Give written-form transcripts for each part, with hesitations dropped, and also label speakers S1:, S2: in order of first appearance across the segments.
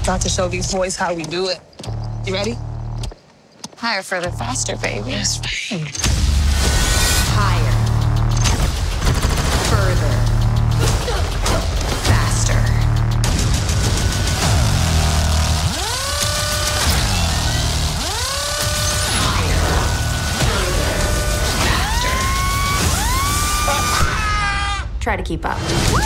S1: About to show these boys how we do it. You ready?
S2: Higher, further, faster, baby.
S1: Yes, babe.
S2: Higher. Further. Faster. Higher. Further. Faster. Try to keep up. Woo!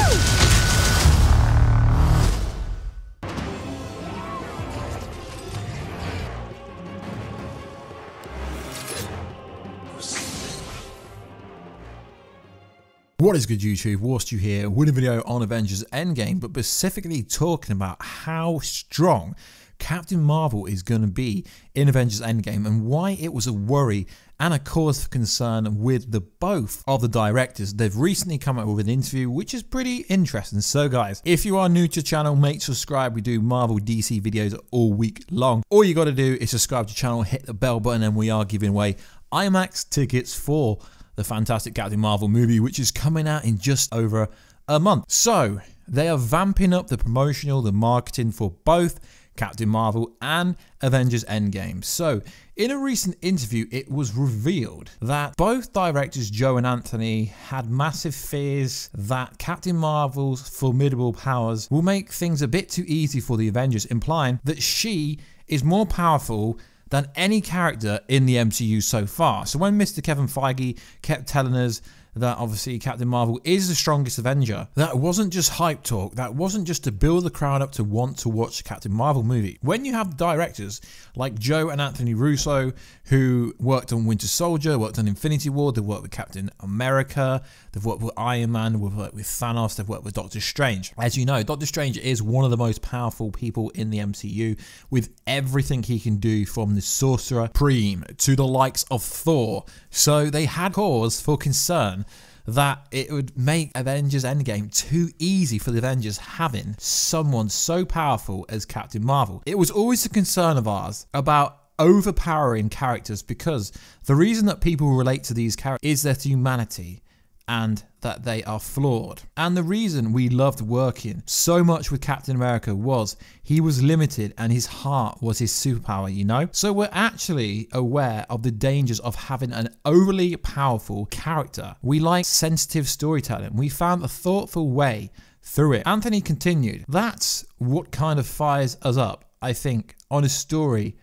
S3: What is good, YouTube? Warstu here with a video on Avengers Endgame, but specifically talking about how strong Captain Marvel is going to be in Avengers Endgame and why it was a worry and a cause for concern with the both of the directors. They've recently come out with an interview which is pretty interesting. So guys, if you are new to the channel, make sure to subscribe. We do Marvel DC videos all week long. All you got to do is subscribe to the channel, hit the bell button, and we are giving away IMAX tickets for the fantastic Captain Marvel movie, which is coming out in just over a month. So they are vamping up the promotional, the marketing for both Captain Marvel and Avengers Endgame. So in a recent interview, it was revealed that both directors, Joe and Anthony, had massive fears that Captain Marvel's formidable powers will make things a bit too easy for the Avengers, implying that she is more powerful than any character in the MCU so far. So when Mr. Kevin Feige kept telling us that obviously Captain Marvel is the strongest Avenger, that wasn't just hype talk, that wasn't just to build the crowd up to want to watch the Captain Marvel movie. When you have directors like Joe and Anthony Russo, who worked on Winter Soldier, worked on Infinity War, they've worked with Captain America, they've worked with Iron Man, they've worked with Thanos, they've worked with Doctor Strange. As you know, Doctor Strange is one of the most powerful people in the MCU with everything he can do, from the Sorcerer Supreme to the likes of Thor. So they had cause for concern that it would make Avengers Endgame too easy for the Avengers having someone so powerful as Captain Marvel. It was always a concern of ours about overpowering characters, because the reason that people relate to these characters is their humanity and that they are flawed. And the reason we loved working so much with Captain America was he was limited and his heart was his superpower, you know? So we're actually aware of the dangers of having an overly powerful character. We like sensitive storytelling. We found a thoughtful way through it. Anthony continued, that's what kind of fires us up, I think, on a storytelling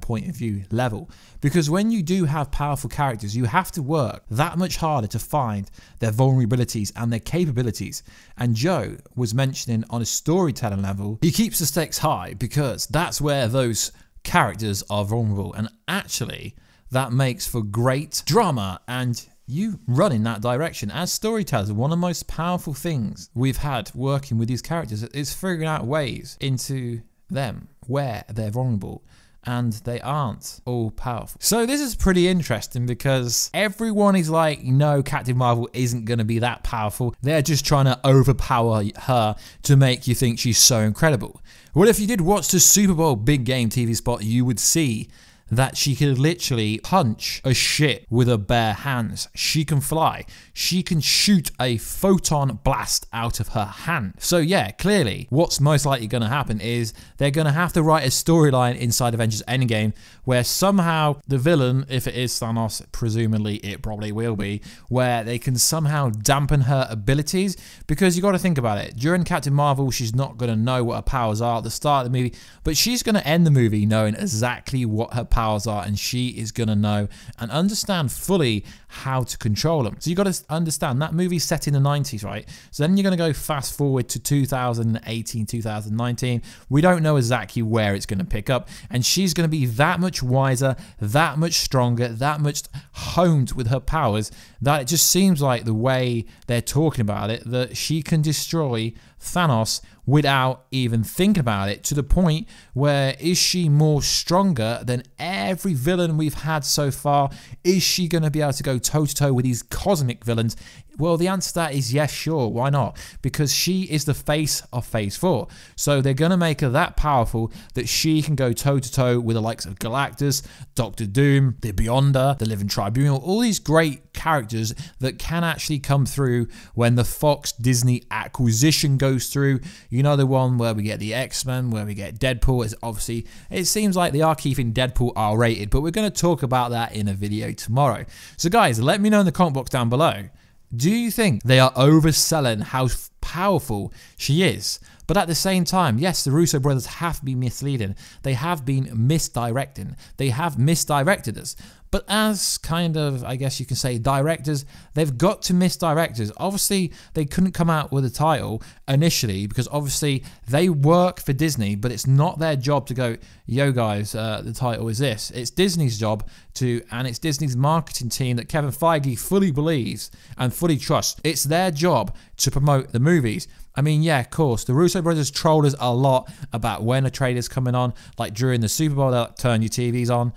S3: point of view level, because when you do have powerful characters, you have to work that much harder to find their vulnerabilities and their capabilities. And Joe was mentioning on a storytelling level, he keeps the stakes high because that's where those characters are vulnerable, and actually that makes for great drama, and you run in that direction as storytellers. One of the most powerful things we've had working with these characters is figuring out ways into them where they're vulnerable and they aren't all powerful. So this is pretty interesting because everyone is like, no, Captain Marvel isn't going to be that powerful. They're just trying to overpower her to make you think she's so incredible. Well, if you did watch the Super Bowl big game TV spot, you would see that she could literally punch a ship with her bare hands. She can fly. She can shoot a photon blast out of her hand. So yeah, clearly what's most likely going to happen is they're going to have to write a storyline inside Avengers Endgame where somehow the villain, if it is Thanos, presumably it probably will be, where they can somehow dampen her abilities, because you got to think about it. During Captain Marvel, she's not going to know what her powers are at the start of the movie, but she's going to end the movie knowing exactly what her powers are, and she is going to know and understand fully how to control them. So you got to understand that movie's set in the 90s, right? So then you're going to go fast forward to 2018, 2019. We don't know exactly where it's going to pick up, and she's going to be that much wiser, that much stronger, that much honed with her powers, that it just seems like the way they're talking about it, that she can destroy Thanos without even thinking about it, to the point where, is she more stronger than every villain we've had so far? Is she going to be able to go toe-to-toe with these cosmic villains? Well, the answer to that is yes, sure, why not? Because she is the face of Phase 4. So they're going to make her that powerful that she can go toe-to-toe with the likes of Galactus, Doctor Doom, the Beyonder, the Living Tribunal, all these great characters that can actually come through when the Fox Disney acquisition goes goes through. You know, the one where we get the X-Men, where we get Deadpool. It's obviously, it seems like they are keeping Deadpool R-rated, but we're going to talk about that in a video tomorrow. So guys, let me know in the comment box down below. Do you think they are overselling how powerful she is? But at the same time, yes, the Russo brothers have been misleading. They have been misdirecting. They have misdirected us. But as kind of, I guess you can say, directors, they've got to misdirect us. Obviously, they couldn't come out with a title initially because obviously they work for Disney, but it's not their job to go, yo guys, the title is this. It's Disney's job to, and it's Disney's marketing team that Kevin Feige fully believes and fully trusts. It's their job to promote the movies. I mean, yeah, of course, the Russo brothers trolled us a lot about when a trailer's coming on, like during the Super Bowl, they'll turn your TVs on.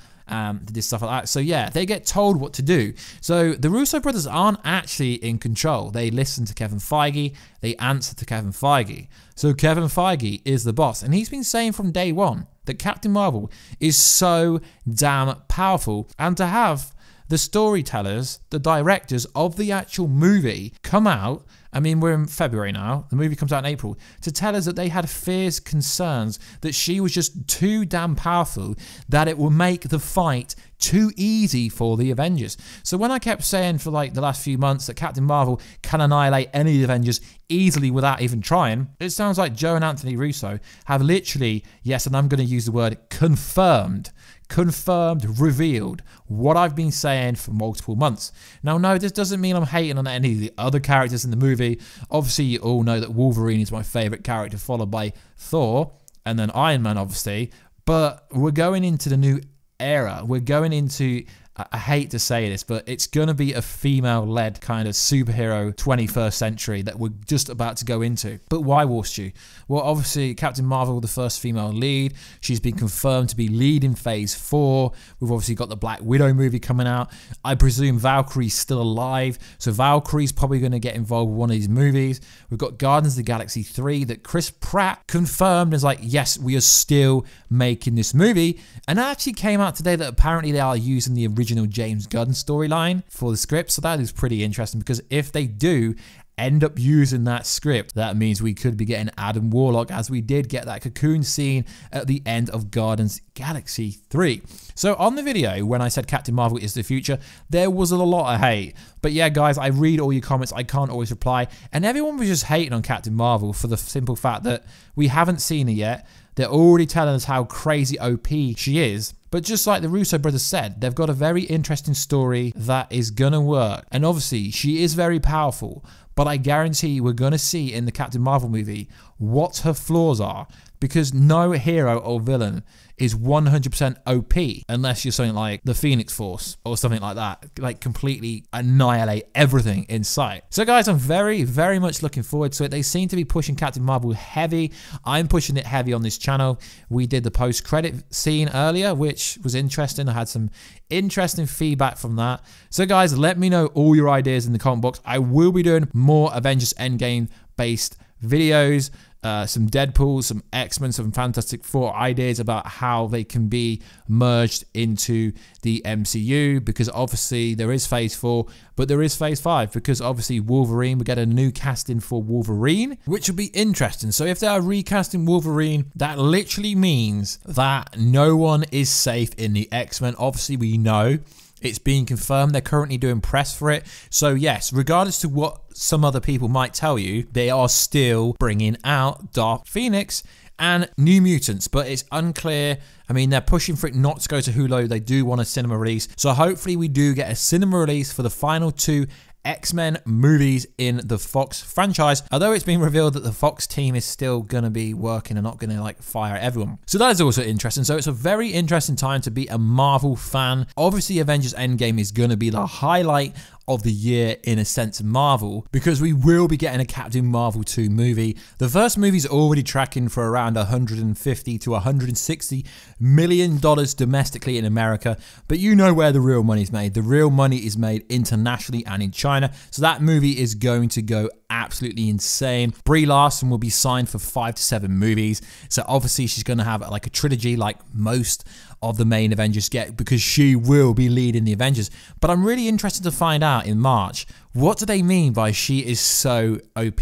S3: This stuff like that. So yeah, they get told what to do. So the Russo brothers aren't actually in control. They listen to Kevin Feige. They answer to Kevin Feige. So Kevin Feige is the boss. And he's been saying from day one that Captain Marvel is so damn powerful. And to have the storytellers, the directors of the actual movie come out, I mean, we're in February now, the movie comes out in April, to tell us that they had fears, concerns, that she was just too damn powerful, that it will make the fight too easy for the Avengers. So when I kept saying for like the last few months that Captain Marvel can annihilate any of the Avengers easily without even trying, it sounds like Joe and Anthony Russo have literally, yes, and I'm going to use the word confirmed, revealed what I've been saying for multiple months. Now, no, this doesn't mean I'm hating on any of the other characters in the movie. Obviously, you all know that Wolverine is my favorite character, followed by Thor, and then Iron Man, obviously. But we're going into the new era. We're going into, I hate to say this, but it's going to be a female-led kind of superhero 21st century that we're just about to go into. But why Warstu? Well, obviously, Captain Marvel, the first female lead. She's been confirmed to be lead in Phase 4. We've obviously got the Black Widow movie coming out. I presume Valkyrie's still alive, so Valkyrie's probably going to get involved with one of these movies. We've got Guardians of the Galaxy 3 that Chris Pratt confirmed as like, yes, we are still making this movie. And it actually came out today that apparently they are using the original James Gunn storyline for the script. So that is pretty interesting because if they do end up using that script, that means we could be getting Adam Warlock, as we did get that cocoon scene at the end of Guardians Galaxy 3. So on the video, when I said Captain Marvel is the future, there was a lot of hate. But yeah, guys, I read all your comments. I can't always reply. And everyone was just hating on Captain Marvel for the simple fact that we haven't seen her yet. They're already telling us how crazy OP she is. But just like the Russo brothers said, they've got a very interesting story that is gonna work. And obviously, she is very powerful. But I guarantee we're going to see in the Captain Marvel movie what her flaws are, because no hero or villain is 100% OP unless you're something like the Phoenix Force or something like that, like completely annihilate everything in sight. So guys, I'm very, very much looking forward to it. They seem to be pushing Captain Marvel heavy. I'm pushing it heavy on this channel. We did the post-credit scene earlier, which was interesting. I had some interesting feedback from that. So guys, let me know all your ideas in the comment box. I will be doing more Avengers Endgame based videos, some Deadpool, some X-Men, some Fantastic Four ideas about how they can be merged into the MCU, because obviously there is Phase 4, but there is Phase 5, because obviously Wolverine, we get a new casting for Wolverine, which will be interesting. So if they are recasting Wolverine, that literally means that no one is safe in the X-Men. Obviously we know it's being confirmed. They're currently doing press for it. So yes, regardless to what some other people might tell you, they are still bringing out Dark Phoenix and New Mutants, but it's unclear. I mean, they're pushing for it not to go to Hulu. They do want a cinema release. So hopefully we do get a cinema release for the final 2 X-Men movies in the Fox franchise, although it's been revealed that the Fox team is still going to be working and not going to like fire everyone. So that is also interesting. So it's a very interesting time to be a Marvel fan. Obviously Avengers Endgame is going to be the highlight of the year in a sense of Marvel, because we will be getting a Captain Marvel 2 movie. The first movie's already tracking for around $150 to $160 million domestically in America, but you know where the real money's made. The real money is made internationally and in China, so that movie is going to go absolutely insane. Brie Larson will be signed for 5 to 7 movies. So obviously she's going to have like a trilogy like most of the main Avengers get, because she will be leading the Avengers. But I'm really interested to find out in March, what do they mean by she is so OP?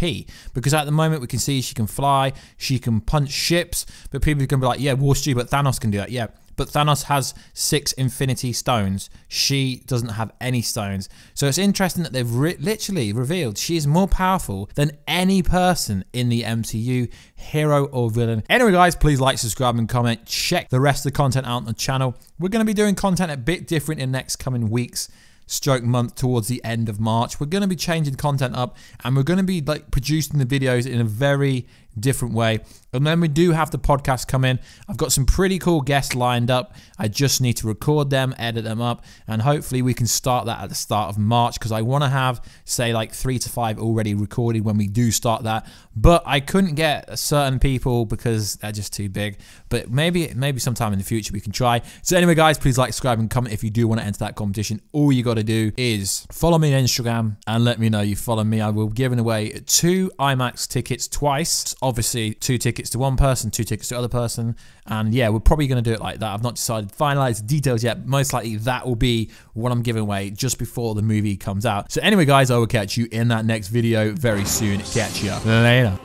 S3: Because at the moment we can see she can fly, she can punch ships, but people are going to be like, yeah, Warstu, but Thanos can do that. Yeah, but Thanos has 6 Infinity Stones. She doesn't have any stones. So it's interesting that they've literally revealed she is more powerful than any person in the MCU, hero or villain. Anyway, guys, please like, subscribe, and comment. Check the rest of the content out on the channel. We're going to be doing content a bit different in the next coming weeks. Stroke month towards the end of March. We're going to be changing content up, and we're going to be like producing the videos in a very different way. And then we do have the podcast come in. I've got some pretty cool guests lined up. I just need to record them, edit them up, and hopefully we can start that at the start of March, because I want to have, say, like 3 to 5 already recorded when we do start that. But I couldn't get certain people because they're just too big. But maybe sometime in the future we can try. So anyway, guys, please like, subscribe, and comment if you do want to enter that competition. All you got to do is follow me on Instagram and let me know you follow me. I will be giving away 2 IMAX tickets twice. Obviously 2 tickets to one person, 2 tickets to other person, and yeah, we're probably going to do it like that. I've not decided finalized details yet. Most likely that will be what I'm giving away just before the movie comes out. So anyway, guys, I will catch you in that next video very soon. Catch you later.